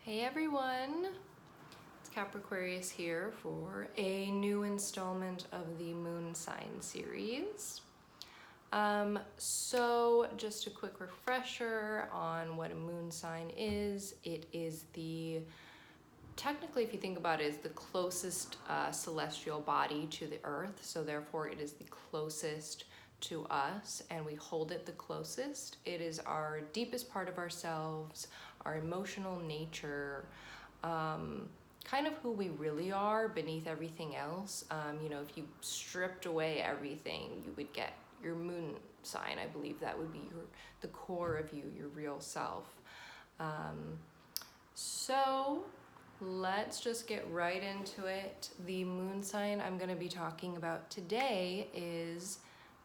Hey everyone, it's Aquarius here for a new installment of the Moon Sign series. So just a quick refresher on what a moon sign is. It is technically, if you think about it, is the closest celestial body to the earth. So therefore it is the closest to us, and we hold it the closest. It is our deepest part of ourselves, our emotional nature, kind of who we really are beneath everything else. If you stripped away everything, you would get your moon sign. I believe that would be the core of you, your real self. So let's just get right into it. The moon sign I'm going to be talking about today is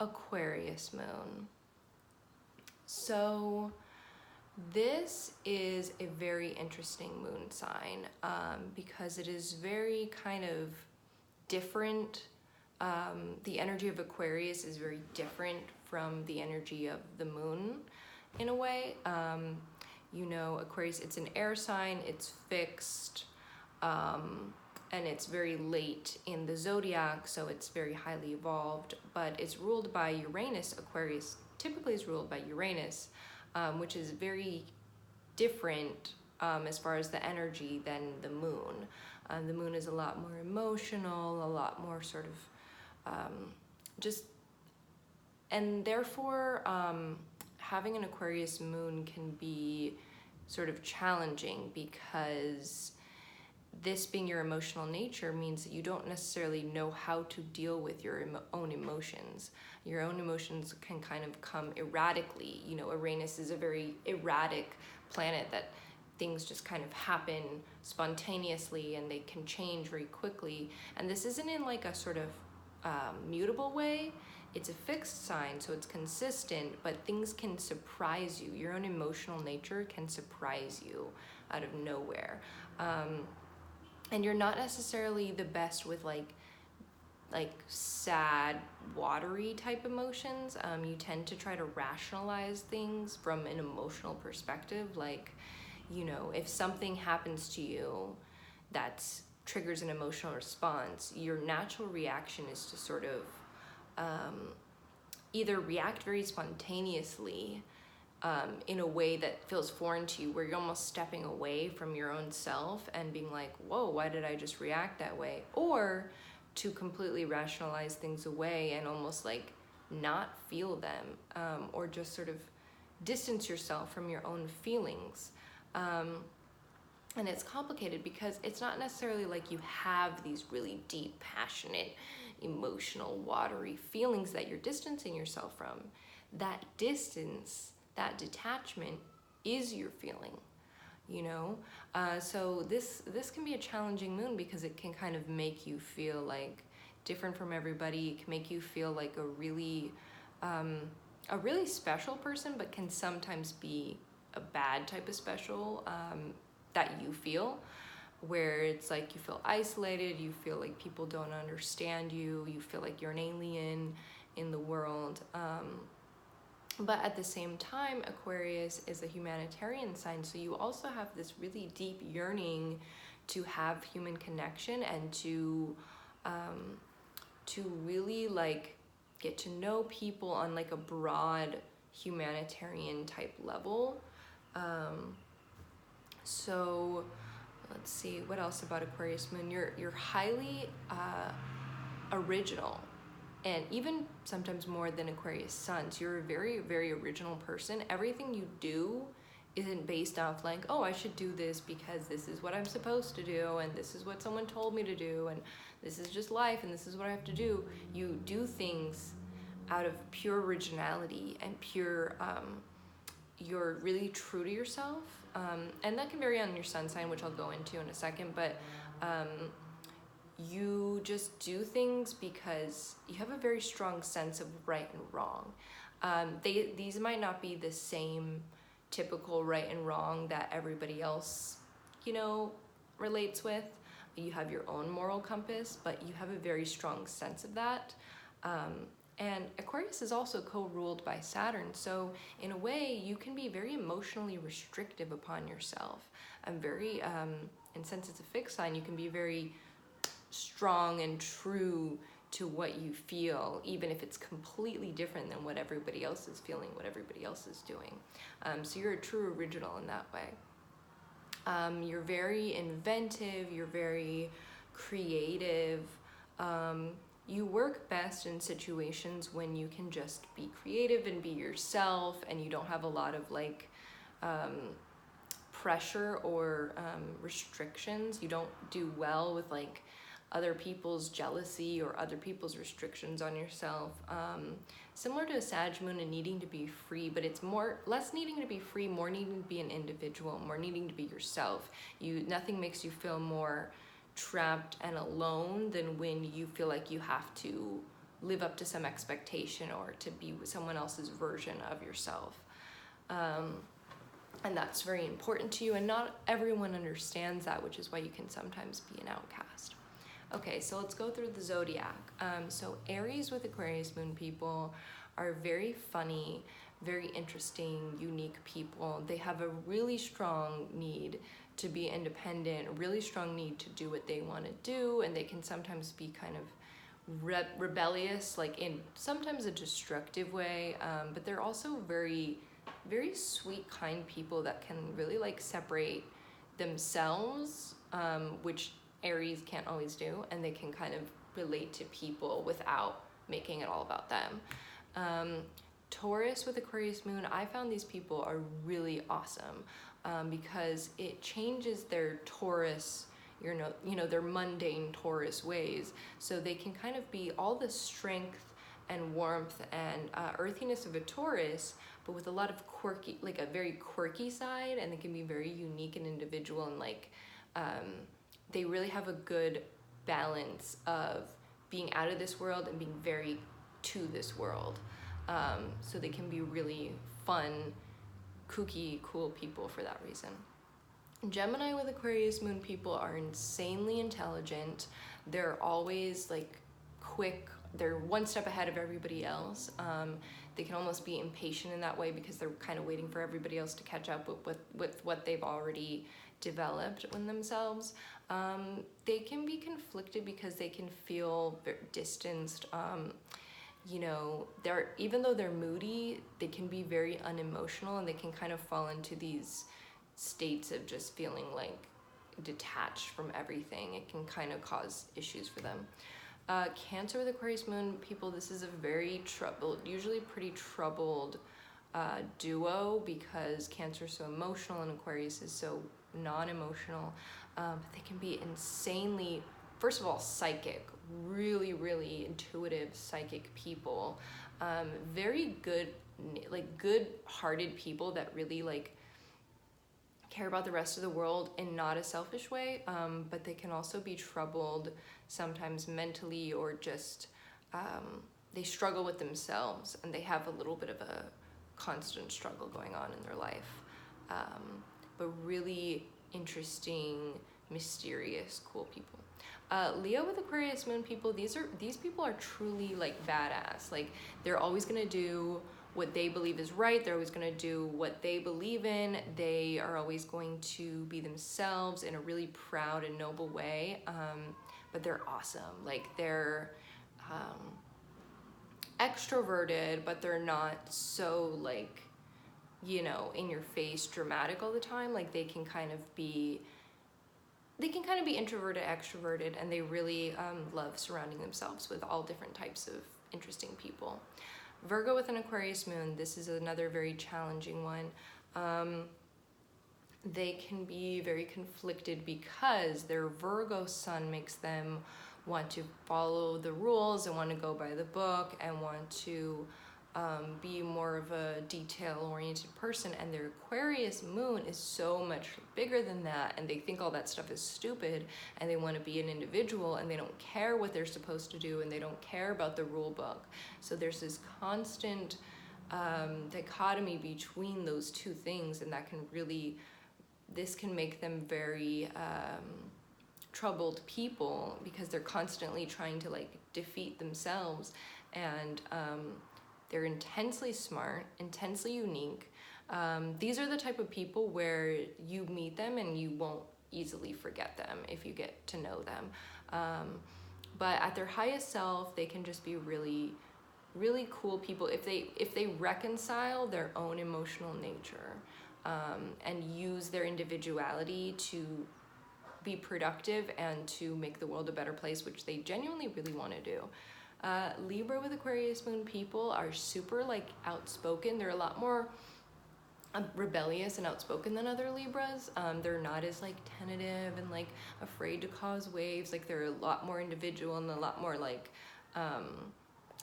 Aquarius moon. So this is a very interesting moon sign because it is very kind of different. The energy of Aquarius is very different from the energy of the moon in a way. Aquarius, it's an air sign, it's fixed, and it's very late in the Zodiac, so it's very highly evolved, but it's ruled by Uranus. Aquarius typically is ruled by Uranus, which is very different as far as the energy than the moon. The moon is a lot more emotional, a lot more sort of and therefore having an Aquarius moon can be sort of challenging because this being your emotional nature means that you don't necessarily know how to deal with your own emotions. Your own emotions can kind of come erratically. Uranus is a very erratic planet that things just kind of happen spontaneously and they can change very quickly. And this isn't in like a sort of mutable way. It's a fixed sign, so it's consistent, but things can surprise you. Your own emotional nature can surprise you out of nowhere. And you're not necessarily the best with like sad, watery type emotions. You tend to try to rationalize things from an emotional perspective. If something happens to you that triggers an emotional response, your natural reaction is to sort of either react very spontaneously in a way that feels foreign to you, where you're almost stepping away from your own self and being like, whoa, why did I just react that way? Or to completely rationalize things away and almost like not feel them, or just sort of distance yourself from your own feelings. And it's complicated because it's not necessarily like you have these really deep, passionate, emotional, watery feelings that you're distancing yourself from. That distance, that detachment is your feeling, so this can be a challenging moon because it can kind of make you feel like different from everybody. It can make you feel like a really special person, but can sometimes be a bad type of special that you feel, where it's like you feel isolated, you feel like people don't understand you, you feel like you're an alien in the world. But at the same time, Aquarius is a humanitarian sign, so you also have this really deep yearning to have human connection and to really like get to know people on like a broad humanitarian type level. So let's see, what else about Aquarius moon? You're highly original. And even sometimes more than Aquarius suns, you're a very, very original person. Everything you do isn't based off like, oh, I should do this because this is what I'm supposed to do, and this is what someone told me to do, and this is just life, and this is what I have to do. You do things out of pure originality and pure, you're really true to yourself. And that can vary on your sun sign, which I'll go into in a second, but you just do things because you have a very strong sense of right and wrong. These might not be the same typical right and wrong that everybody else, relates with. You have your own moral compass, but you have a very strong sense of that. And Aquarius is also co-ruled by Saturn, so in a way you can be very emotionally restrictive upon yourself. And very, and since it's a fixed sign, you can be very strong and true to what you feel, even if it's completely different than what everybody else is feeling, what everybody else is doing. So you're a true original in that way. You're very inventive, you're very creative. You work best in situations when you can just be creative and be yourself, and you don't have a lot of like pressure or restrictions. You don't do well with like other people's jealousy or other people's restrictions on yourself. Similar to a Sag moon and needing to be free, but it's less needing to be free, more needing to be an individual, more needing to be yourself. Nothing makes you feel more trapped and alone than when you feel like you have to live up to some expectation or to be someone else's version of yourself. And that's very important to you, and not everyone understands that, which is why you can sometimes be an outcast. Okay, so let's go through the zodiac. So Aries with Aquarius moon people are very funny, very interesting, unique people. They have a really strong need to be independent, a really strong need to do what they want to do, and they can sometimes be kind of rebellious, like in sometimes a destructive way, but they're also very, very sweet, kind people that can really like separate themselves, which Aries can't always do, and they can kind of relate to people without making it all about them. Taurus with Aquarius moon, I found these people are really awesome because it changes their Taurus, their mundane Taurus ways, so they can kind of be all the strength and warmth and earthiness of a Taurus, but with a lot of quirky, like a very quirky side, and they can be very unique and individual, and like they really have a good balance of being out of this world and being very to this world. So they can be really fun, kooky, cool people for that reason. Gemini with Aquarius moon people are insanely intelligent. They're always like quick. They're one step ahead of everybody else. They can almost be impatient in that way because they're kind of waiting for everybody else to catch up with what they've already developed in themselves. They can be conflicted because they can feel distanced. Even though they're moody, they can be very unemotional, and they can kind of fall into these states of just feeling like detached from everything. It can kind of cause issues for them. Cancer with Aquarius moon people, this is a very usually pretty troubled duo, because Cancer is so emotional and Aquarius is so non-emotional. They can be insanely, first of all, psychic, really, really intuitive, psychic people. Very good, like good-hearted people that really like care about the rest of the world in not a selfish way, but they can also be troubled sometimes mentally, or just they struggle with themselves, and they have a little bit of a constant struggle going on in their life. But really interesting, mysterious, cool people. Leo with Aquarius moon people, these people are truly like badass. Like they're always gonna do what they believe is right. They're always gonna do what they believe in. They are always going to be themselves in a really proud and noble way. But they're awesome. Like they're extroverted, but they're not so like, in your face dramatic all the time. Like they can kind of be introverted, extroverted, and they really love surrounding themselves with all different types of interesting people. Virgo with an Aquarius moon, this is another very challenging one. They can be very conflicted because their Virgo sun makes them want to follow the rules and want to go by the book and want to be more of a detail-oriented person, and their Aquarius moon is so much bigger than that, and they think all that stuff is stupid, and they want to be an individual, and they don't care what they're supposed to do, and they don't care about the rule book. So there's this constant dichotomy between those two things, and this can make them very troubled people, because they're constantly trying to like defeat themselves and they're intensely smart, intensely unique. These are the type of people where you meet them and you won't easily forget them if you get to know them. But at their highest self, they can just be really, really cool people if they reconcile their own emotional nature, and use their individuality to be productive and to make the world a better place, which they genuinely really want to do. Libra with Aquarius moon people are super like outspoken. They're a lot more rebellious and outspoken than other Libras. They're not as like tentative and like afraid to cause waves. Like they're a lot more individual and a lot more like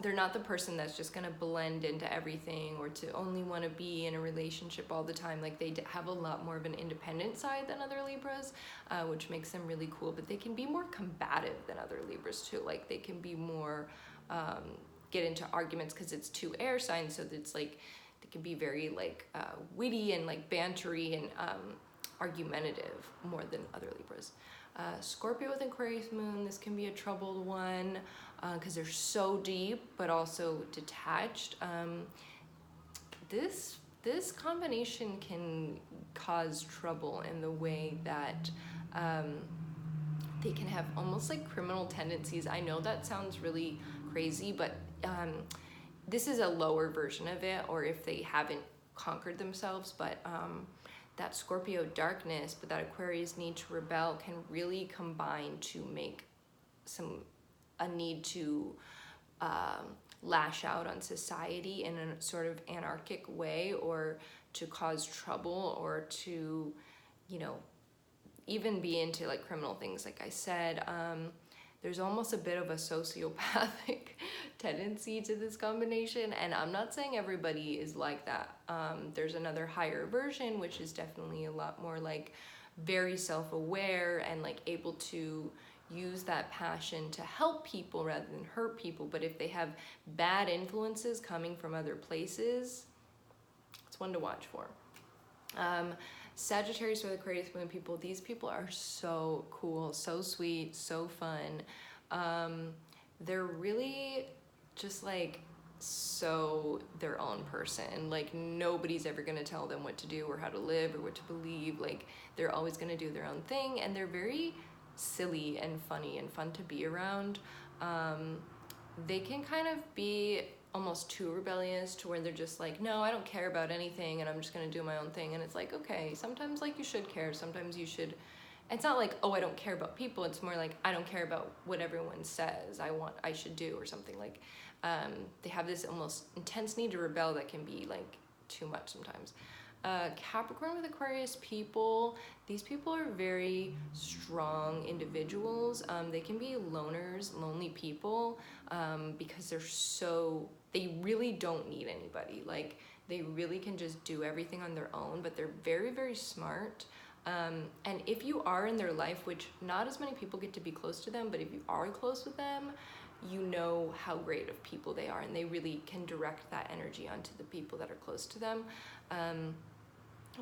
they're not the person that's just gonna blend into everything or to only want to be in a relationship all the time. Like they have a lot more of an independent side than other Libras, which makes them really cool. But they can be more combative than other Libras too. Like they can be more get into arguments because it's two air signs, so it's like they can be very like witty and like bantery and argumentative more than other Libras. Scorpio with Aquarius moon, this can be a troubled one because they're so deep but also detached. This combination can cause trouble in the way that they can have almost like criminal tendencies. I know that sounds really crazy, but this is a lower version of it, or if they haven't conquered themselves, but that Scorpio darkness, but that Aquarius need to rebel can really combine to make a need to lash out on society in a sort of anarchic way, or to cause trouble, or to, you know, even be into like criminal things. Like I said, there's almost a bit of a sociopathic tendency to this combination, and I'm not saying everybody is like that. There's another higher version, which is definitely a lot more like very self-aware and like able to use that passion to help people rather than hurt people. But if they have bad influences coming from other places, it's one to watch for. Sagittarius with Aquarius moon people, these people are so cool, so sweet, so fun. They're really just like so their own person. Like nobody's ever gonna tell them what to do or how to live or what to believe. Like they're always gonna do their own thing, and they're very silly and funny and fun to be around. They can kind of be almost too rebellious to where they're just like, no, I don't care about anything and I'm just gonna do my own thing. And it's like, okay, sometimes like you should care, sometimes you should. It's not like, oh, I don't care about people. It's more like, I don't care about what everyone says I should do or something. Like they have this almost intense need to rebel that can be like too much sometimes. Capricorn with Aquarius people, these people are very strong individuals. They can be loners, lonely people, because they really don't need anybody. Like they really can just do everything on their own, but they're very, very smart. And if you are in their life, which not as many people get to be close to them, but if you are close with them, you know how great of people they are, and they really can direct that energy onto the people that are close to them.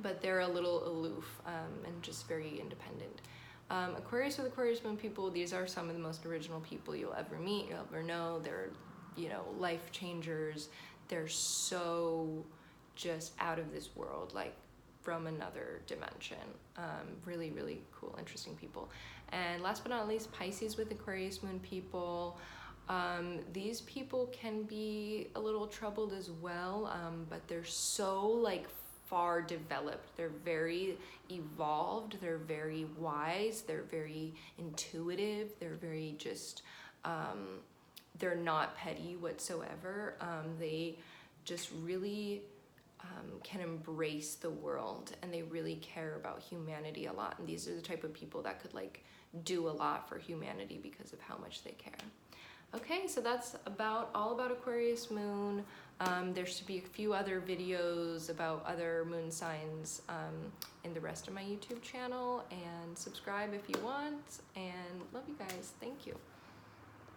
But they're a little aloof and just very independent. Aquarius with Aquarius moon people, these are some of the most original people you'll ever meet, you'll ever know. They're, you know, life changers. They're so just out of this world, like from another dimension. Really, really cool, interesting people. And last but not least, Pisces with Aquarius moon people. These people can be a little troubled as well, but they're so like far developed. They're very evolved, they're very wise, they're very intuitive, they're very just, they're not petty whatsoever. They just really can embrace the world, and they really care about humanity a lot. And these are the type of people that could like do a lot for humanity because of how much they care. Okay, so that's all about Aquarius moon. There should be a few other videos about other moon signs in the rest of my YouTube channel, and subscribe if you want, and love you guys. Thank you.